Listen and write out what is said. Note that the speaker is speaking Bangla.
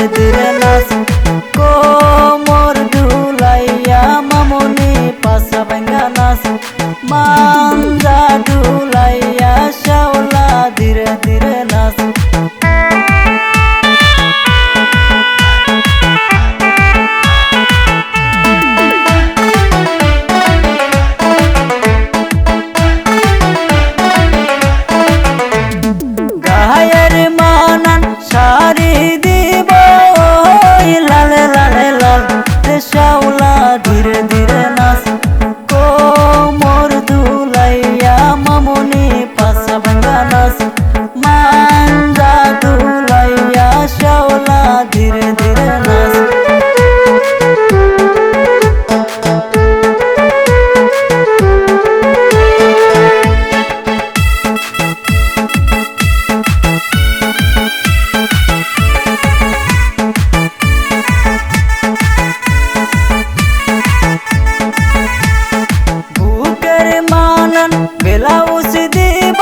ধীরে নাচ কোমর দুলাইয়া মামনি পাশা ভাঙ্গা নাচ মাঞ্জা দুলাইয়া শাওলা ধীরে ধীরে নাচ গায়ের মানান শাড়ি দিব লালে লালে লাল রে শাওলা ধীরে ধীরে নাচ কোমর দুলাইয়া মামনি পাশা ভাঙ্গা নাচ মাঞ্জা দুলাইয়া শাওলা ধীরে ধীরে নাচ ব্লাউজ দিব